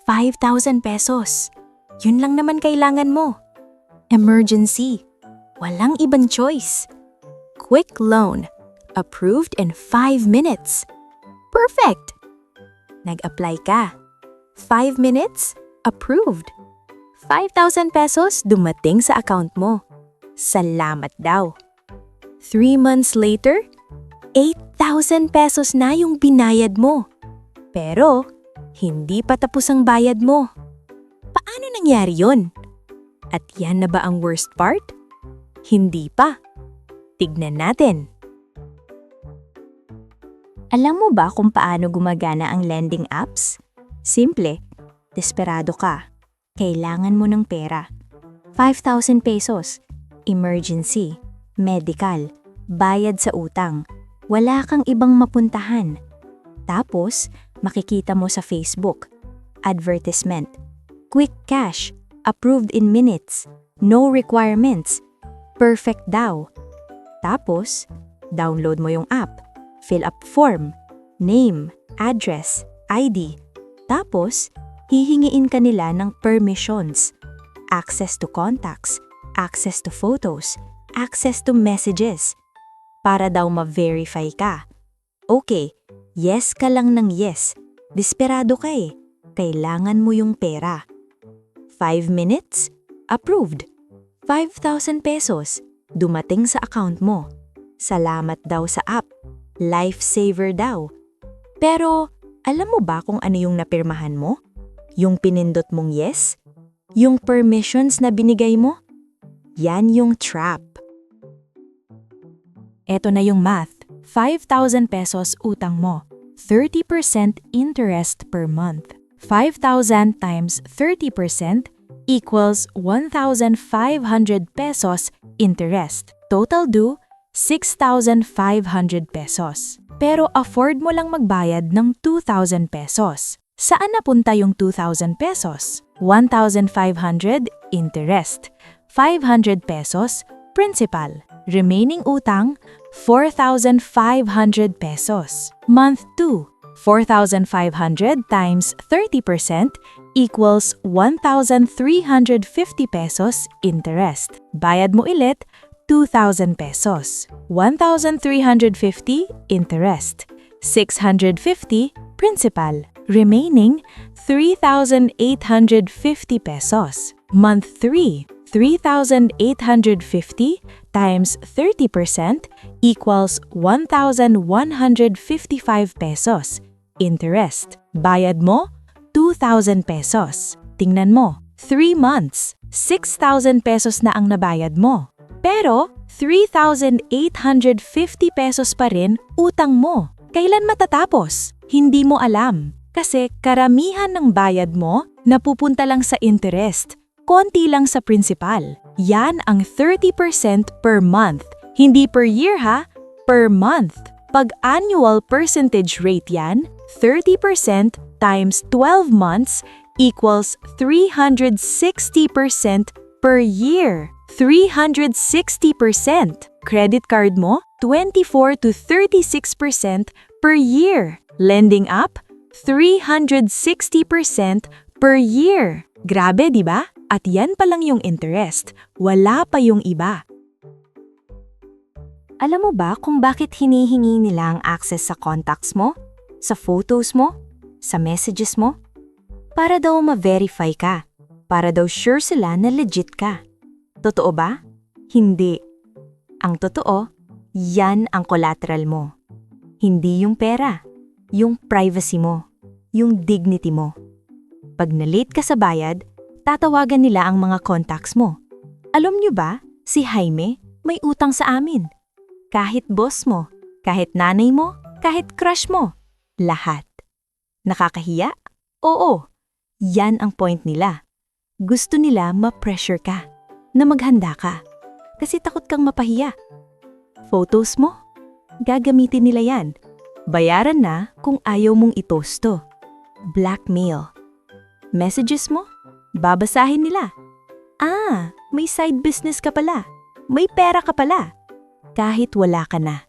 5,000 pesos. Yun lang naman kailangan mo. Emergency. Walang ibang choice. Quick loan. Approved in 5 minutes. Perfect! Nag-apply ka. 5 minutes? Approved. 5,000 pesos dumating sa account mo. Salamat daw. 3 months later, 8,000 pesos na yung binayad mo. Pero, hindi pa tapos ang bayad mo. Paano nangyari yon? At yan na ba ang worst part? Hindi pa. Tignan natin. Alam mo ba kung paano gumagana ang lending apps? Simple. Desperado ka. Kailangan mo ng pera. 5,000 pesos. Emergency. Medical. Bayad sa utang. Wala kang ibang mapuntahan. Tapos, makikita mo sa Facebook. Advertisement. Quick cash. Approved in minutes. No requirements. Perfect daw. Tapos, download mo yung app. Fill up form. Name, address, ID. Tapos, hihingiin ka nila ng permissions. Access to contacts. Access to photos. Access to messages. Para daw ma-verify ka. Okay, yes ka lang ng yes. Desperado ka eh. Kailangan mo yung pera. 5 minutes? Approved. 5,000 pesos. Dumating sa account mo. Salamat daw sa app. Lifesaver daw. Pero, alam mo ba kung ano yung napirmahan mo? Yung pinindot mong yes? Yung permissions na binigay mo? Yan yung trap. Eto na yung math. 5,000 pesos utang mo. 30% interest per month. 5,000 times 30% equals 1,500 pesos interest. Total due, 6,500 pesos. Pero afford mo lang magbayad ng 2,000 pesos. Saan napunta yung 2,000 pesos? 1,500 interest. 500 pesos principal. Remaining utang, 4,500 pesos. Month 2, 4,500 times 30% equals 1,350 pesos interest. Bayad mo ulit, 2,000 pesos. 1,350 interest. 650 principal. Remaining, 3,850 pesos. Month 3, 3,850 times 30% equals 1,155 pesos. Interest. Bayad mo, 2,000 pesos. Tingnan mo, 3 months, 6,000 pesos na ang nabayad mo. Pero, 3,850 pesos pa rin utang mo. Kailan matatapos? Hindi mo alam. Kasi karamihan ng bayad mo napupunta lang sa interest. Konti lang sa principal. Yan ang 30% per month. Hindi per year ha, per month. Pag annual percentage rate yan, 30% times 12 months equals 360% per year. 360%. Credit card mo, 24 to 36% per year. Lending up, 360% per year. Grabe, di ba? At yan pa lang yung interest. Wala pa yung iba. Alam mo ba kung bakit hinihingi nila ang access sa contacts mo? Sa photos mo? Sa messages mo? Para daw ma-verify ka. Para daw sure sila na legit ka. Totoo ba? Hindi. Ang totoo, yan ang collateral mo. Hindi yung pera, yung privacy mo, yung dignity mo. Pag na-late ka sa bayad, tatawagan nila ang mga contacts mo. Alam nyo ba, si Jaime may utang sa amin. Kahit boss mo, kahit nanay mo, kahit crush mo, lahat. Nakakahiya? Oo. Yan ang point nila. Gusto nila ma-pressure ka, na maghanda ka. Kasi takot kang mapahiya. Photos mo? Gagamitin nila yan. Bayaran na kung ayaw mong itosto. Blackmail. Messages mo? Babasahin nila. Ah, may side business ka pala. May pera ka pala. Kahit wala ka na.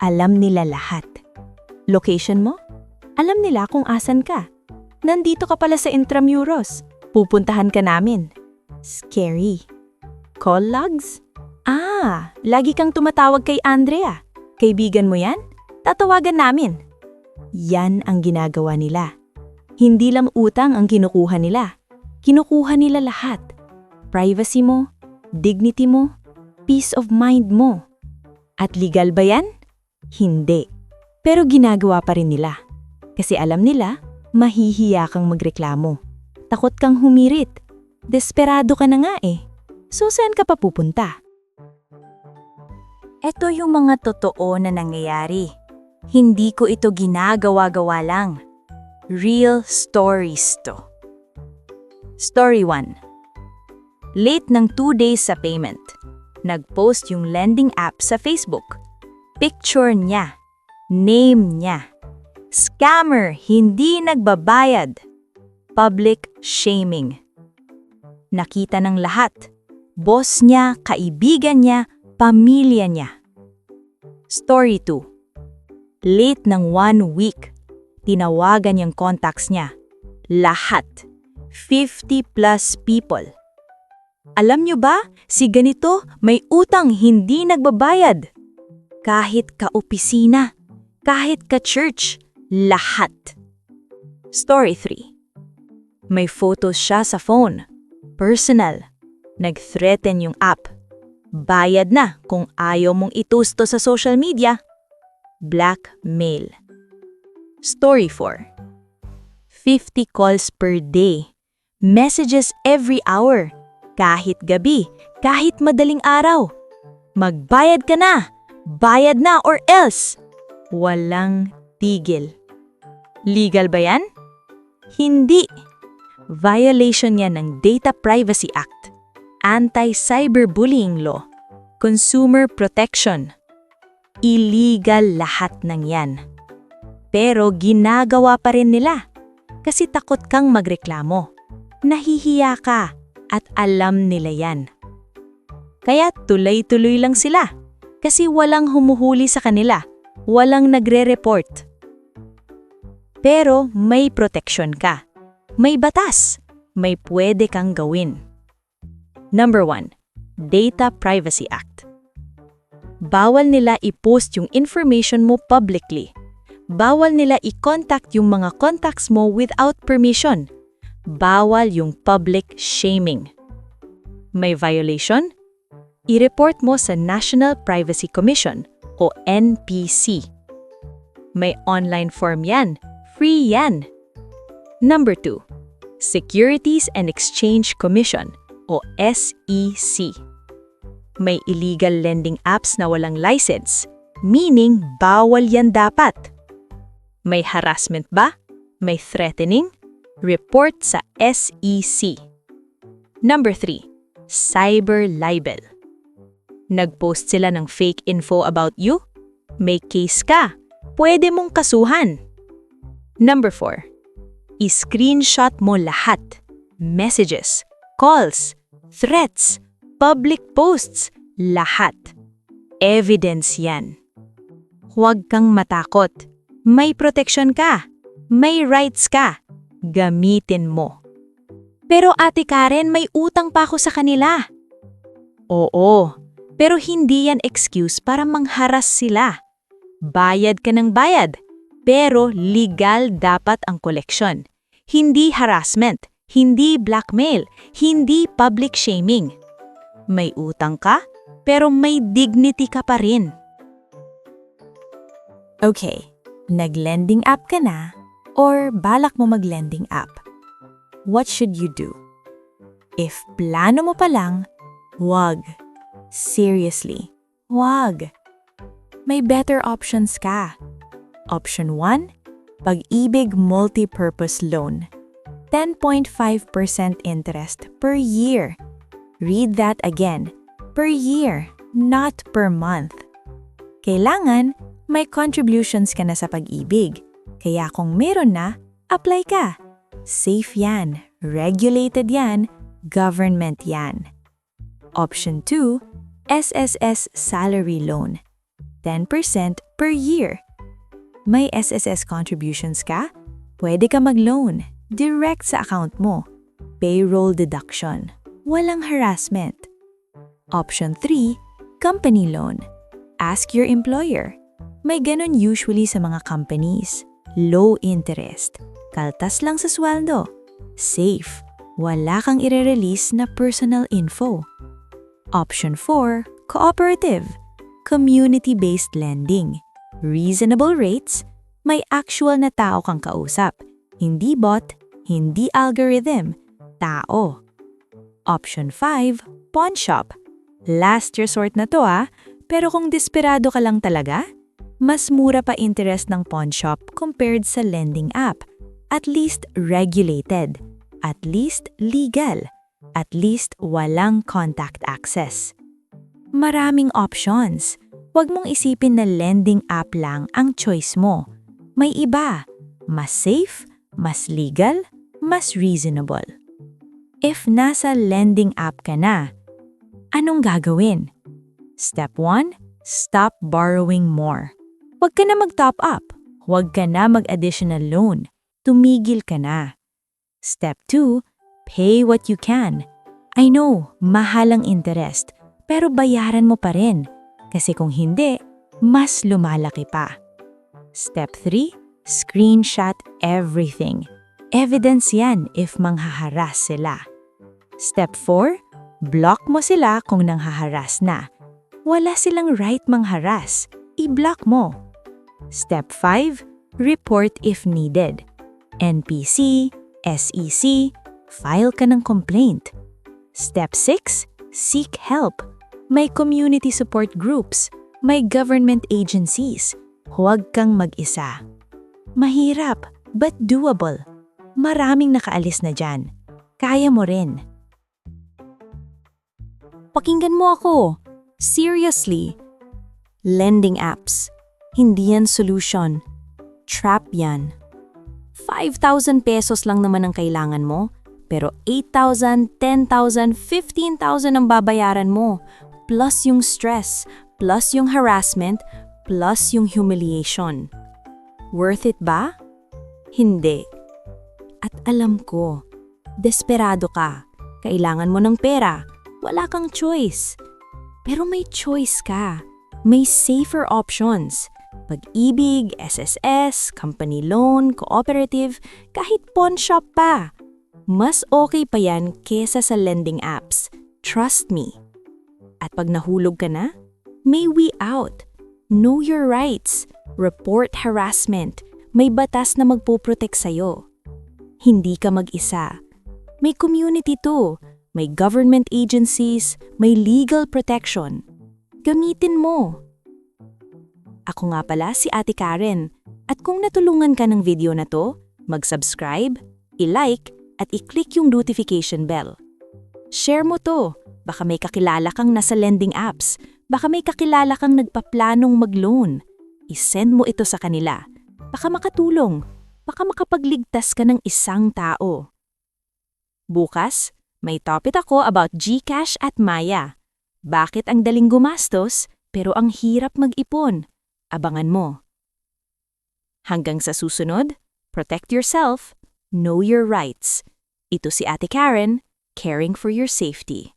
Alam nila lahat. Location mo? Alam nila kung asan ka. Nandito ka pala sa Intramuros. Pupuntahan ka namin. Scary. Call logs? Lagi kang tumatawag kay Andrea. Kaibigan mo yan? Tatawagan namin. Yan ang ginagawa nila. Hindi lang utang ang kinukuha nila. Kinukuha nila lahat. Privacy mo, dignity mo, peace of mind mo. At legal ba yan? Hindi. Pero ginagawa pa rin nila. Kasi alam nila, mahihiya kang magreklamo. Takot kang humirit. Desperado ka na nga eh. So saan ka pa pupunta? Ito yung mga totoo na nangyayari. Hindi ko ito ginagawa-gawa lang. Real stories to. Story 1. Late ng 2 days sa payment. Nag-post yung lending app sa Facebook. Picture niya. Name niya. Scammer, hindi nagbabayad. Public shaming. Nakita ng lahat. Boss niya, kaibigan niya, pamilya niya. Story 2. Late ng 1 week. Tinawagan yung contacts niya. Lahat. 50 plus people. Alam nyo ba, si ganito may utang hindi nagbabayad. Kahit ka-opisina, kahit ka-church, lahat. Story 3. May photos siya sa phone. Personal. Nag-threaten yung app. Bayad na kung ayaw mong itusto sa social media. Blackmail. Story 4. 50 calls per day. Messages every hour. Kahit gabi, kahit madaling araw. Magbayad ka na! Bayad na or else! Walang tigil. Legal ba yan? Hindi. Violation yan ng Data Privacy Act, Anti-Cyberbullying Law, Consumer Protection. Illegal lahat ng yan. Pero ginagawa pa rin nila kasi takot kang magreklamo. Nahihiya ka at alam nila yan. Kaya tuloy-tuloy lang sila kasi walang humuhuli sa kanila, walang nagre-report. Pero may proteksyon ka. May batas. May pwede kang gawin. Number 1. Data Privacy Act. Bawal nila i-post yung information mo publicly. Bawal nila i-contact yung mga contacts mo without permission. Bawal yung public shaming. May violation? I-report mo sa National Privacy Commission o NPC. May online form yan. Free yan. Number 2. Securities and Exchange Commission o SEC. May illegal lending apps na walang license, meaning bawal yan dapat. May harassment ba? May threatening? Report sa SEC. Number 3. Cyber libel. Nag-post sila ng fake info about you? May case ka. Pwede mong kasuhan. Number 4. I-screenshot mo lahat. Messages, calls, threats, public posts, lahat. Evidence yan. Huwag kang matakot. May protection ka. May rights ka. Gamitin mo. Pero Ate Karen, may utang pa ako sa kanila. Oo, pero hindi yan excuse para mangharas sila. Bayad ka ng bayad, pero legal dapat ang koleksyon. Hindi harassment, hindi blackmail, hindi public shaming. May utang ka, pero may dignity ka pa rin. Okay, nag-lending app ka na or balak mo mag-lending app? What should you do? If plano mo pa lang, wag. Seriously, wag. May better options ka. Option 1, Pag-ibig Multi-Purpose Loan. 10.5% interest per year. Read that again. Per year, not per month. Kailangan, may contributions ka na sa pag-ibig. Kaya kung meron na, apply ka. Safe yan, regulated yan, government yan. Option 2, SSS Salary Loan. 10% per year. May SSS contributions ka? Pwede ka mag-loan. Direct sa account mo. Payroll deduction. Walang harassment. Option 3, company loan. Ask your employer. May ganon usually sa mga companies. Low interest. Kaltas lang sa sweldo. Safe. Wala kang ire-release na personal info. Option 4, cooperative. Community-based lending. Reasonable rates. May actual na tao kang kausap. Hindi bot, hindi algorithm. Tao. Option 5, pawn shop. Last resort na to pero kung desperado ka lang talaga, mas mura pa interest ng pawn shop compared sa lending app. At least regulated. At least legal. At least walang contact access. Maraming options. Huwag mong isipin na lending app lang ang choice mo. May iba. Mas safe, mas legal, mas reasonable. If nasa lending app ka na, anong gagawin? Step 1, stop borrowing more. Huwag ka na mag-top up. Huwag ka na mag-additional loan. Tumigil ka na. Step 2, pay what you can. I know, mahal ang interest, pero bayaran mo pa rin. Kasi kung hindi, mas lumalaki pa. Step 3, screenshot everything. Evidence yan if manghaharas sila. Step 4, block mo sila kung nanghaharas na. Wala silang right mangharas. I-block mo. Step 5, report if needed. NPC, SEC, file ka ng complaint. Step 6, seek help. May community support groups, may government agencies. Huwag kang mag-isa. Mahirap, but doable. Maraming nakaalis na dyan. Kaya mo rin. Pakinggan mo ako. Seriously. Lending apps. Hindi yan solution. Trap yan. 5,000 pesos lang naman ang kailangan mo, pero 8,000, 10,000, 15,000 ang babayaran mo, plus yung stress, plus yung harassment, plus yung humiliation. Worth it ba? Hindi. At alam ko, desperado ka, kailangan mo ng pera, wala kang choice. Pero may choice ka. May safer options. Pag-ibig, SSS, company loan, cooperative, kahit pawn shop pa. Mas okay pa yan kesa sa lending apps. Trust me. At pag nahulog ka na, may way out. Know your rights. Report harassment. May batas na magpoprotect sa'yo. Hindi ka mag-isa. May community to. May government agencies. May legal protection. Gamitin mo. Ako nga pala si Ate Karen. At kung natulungan ka ng video na to, mag-subscribe, i-like, at i-click yung notification bell. Share mo to. Baka may kakilala kang nasa lending apps. Baka may kakilala kang nagpaplanong mag-loan. I-send mo ito sa kanila. Baka makatulong. Baka makapagligtas ka ng isang tao. Bukas, may topic ako about GCash at Maya. Bakit ang daling gumastos pero ang hirap mag-ipon? Abangan mo. Hanggang sa susunod, protect yourself, know your rights. Ito si Ate Karen, caring for your safety.